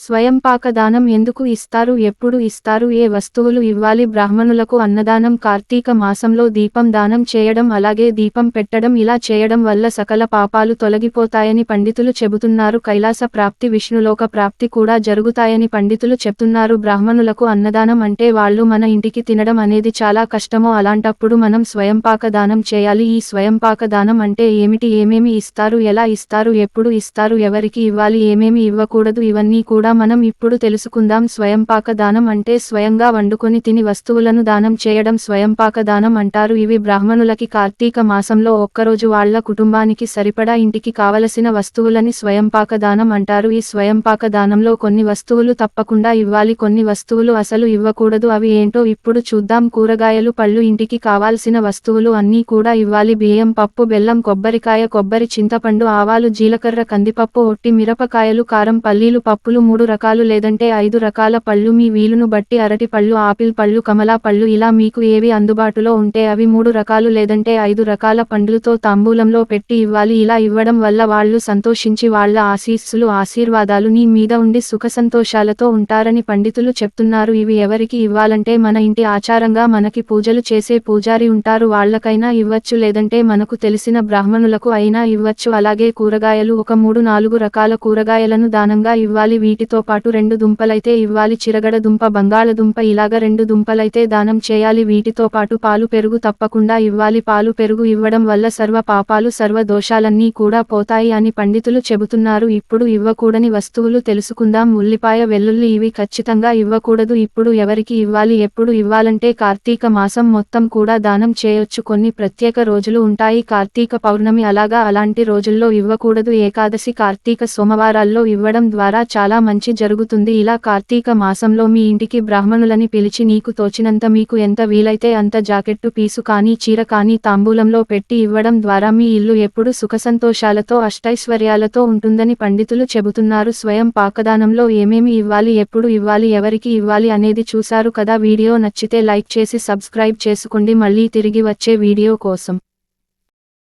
స్వయంపాక దానం ఎందుకు ఇస్తారు, ఎప్పుడు ఇస్తారు, ఏ వస్తువులు ఇవ్వాలి, బ్రాహ్మణులకు అన్నదానం, కార్తీక మాసంలో దీపం దానం చేయడం, అలాగే దీపం పెట్టడం, ఇలా చేయడం వల్ల సకల పాపాలు తొలగిపోతాయని పండితులు చెబుతున్నారు. కైలాస ప్రాప్తి, విష్ణులోక ప్రాప్తి కూడా జరుగుతాయని పండితులు చెప్తున్నారు. బ్రాహ్మణులకు అన్నదానం అంటే వాళ్ళు మన ఇంటికి తినడం అనేది చాలా కష్టమో, అలాంటప్పుడు మనం స్వయంపాక దానం చేయాలి. ఈ స్వయంపాక దానం అంటే ఏమిటి, ఏమేమి ఇస్తారు, ఎలా ఇస్తారు, ఎప్పుడు ఇస్తారు, ఎవరికి ఇవ్వాలి, ఏమేమి ఇవ్వకూడదు, ఇవన్నీ కూడా మనం ఇప్పుడు తెలుసుకుందాం. స్వయంపాక దానం అంటే స్వయంగా వండుకొని తిని వస్తువులను దానం చేయడం స్వయంపాక దానం అంటారు. ఇవి బ్రాహ్మణులకి కార్తీక మాసంలో ఒక్కరోజు వాళ్ళ కుటుంబానికి సరిపడా ఇంటికి కావలసిన వస్తువులని స్వయంపాక దానం అంటారు. ఈ స్వయంపాక దానంలో కొన్ని వస్తువులు తప్పకుండా ఇవ్వాలి, కొన్ని వస్తువులు అసలు ఇవ్వకూడదు. అవి ఏంటో ఇప్పుడు చూద్దాం. కూరగాయలు, పళ్ళు, ఇంటికి కావాల్సిన వస్తువులు అన్నీ కూడా ఇవ్వాలి. బియ్యం, పప్పు, బెల్లం, కొబ్బరికాయ, కొబ్బరి, చింతపండు, ఆవాలు, జీలకర్ర, కందిపప్పు, ఒట్టి మిరపకాయలు, కారం, పల్లీలు, పప్పులు 3 రకాలు లేదంటే 5 రకాల పళ్ళు మీ వీలును బట్టి, అరటి పళ్ళు, ఆపిల్ పళ్ళు, కమలా పళ్ళు, ఇలా మీకు ఏవి అందుబాటులో ఉంటే అవి 3 రకాలు లేదంటే 5 రకాల పండ్లతో తాంబూలంలో పెట్టి ఇవ్వాలి. ఇలా ఇవ్వడం వల్ల వాళ్ళు సంతోషించి వాళ్ళ ఆశీస్సులు, ఆశీర్వాదాలు నీ మీద ఉండి సుఖసంతోషాలతో ఉంటారని పండితులు చెప్తున్నారు. ఇవి ఎవరికి ఇవ్వాలంటే మన ఇంటి ఆచారంగా మనకి పూజలు చేసే పూజారి ఉంటారు, వాళ్ళకైనా ఇవ్వచ్చు, లేదంటే మనకు తెలిసిన బ్రాహ్మణులకు అయినా ఇవ్వచ్చు. అలాగే కూరగాయలు ఒక 3-4 రకాల కూరగాయలను దానంగా ఇవ్వాలి. వీటితో పాటు 2 దుంపలైతే ఇవ్వాలి, చిరగడ దుంప, బంగాళదుంప, ఇలాగ 2 దుంపలైతే దానం చేయాలి. వీటితో పాటు పాలు, పెరుగు తప్పకుండా ఇవ్వాలి. పాలు, పెరుగు ఇవ్వడం వల్ల సర్వ పాపాలు, సర్వ దోషాలన్నీ కూడా పోతాయి అని పండితులు చెబుతున్నారు. ఇప్పుడు ఇవ్వకూడని వస్తువులు తెలుసుకుందాం. ఉల్లిపాయ, వెల్లుల్లి, ఇవి ఖచ్చితంగా ఇవ్వకూడదు. ఇప్పుడు ఎవరికి ఇవ్వాలి, ఎప్పుడు ఇవ్వాలంటే కార్తీక మాసం మొత్తం కూడా దానం చేయొచ్చు, కొన్ని ప్రత్యేక రోజులు ఉంటాయి, కార్తీక పౌర్ణమి, అలాంటి రోజుల్లో ఇవ్వకూడదు. ఏకాదశి, కార్తీక సోమవారాల్లో ఇవ్వడం ద్వారా చాలా మంచి జరుగుతుంది. ఇలా కార్తీక మాసంలో మీ ఇంటికి బ్రాహ్మణులని పిలిచి నీకు తోచినంత, మీకు ఎంత వీలైతే అంత జాకెట్టు పీసు కానీ, చీర కానీ తాంబూలంలో పెట్టి ఇవ్వడం ద్వారా మీ ఇల్లు ఎప్పుడు సుఖసంతోషాలతో, అష్టైశ్వర్యాలతో ఉంటుందని పండితులు చెబుతున్నారు. స్వయం పాకదానంలో ఏమేమి ఇవ్వాలి, ఎప్పుడు ఇవ్వాలి, ఎవరికి ఇవ్వాలి అనేది చూశారు కదా. వీడియో నచ్చితే లైక్ చేసి సబ్స్క్రైబ్ చేసుకోండి. మళ్ళీ తిరిగి వచ్చే వీడియో కోసం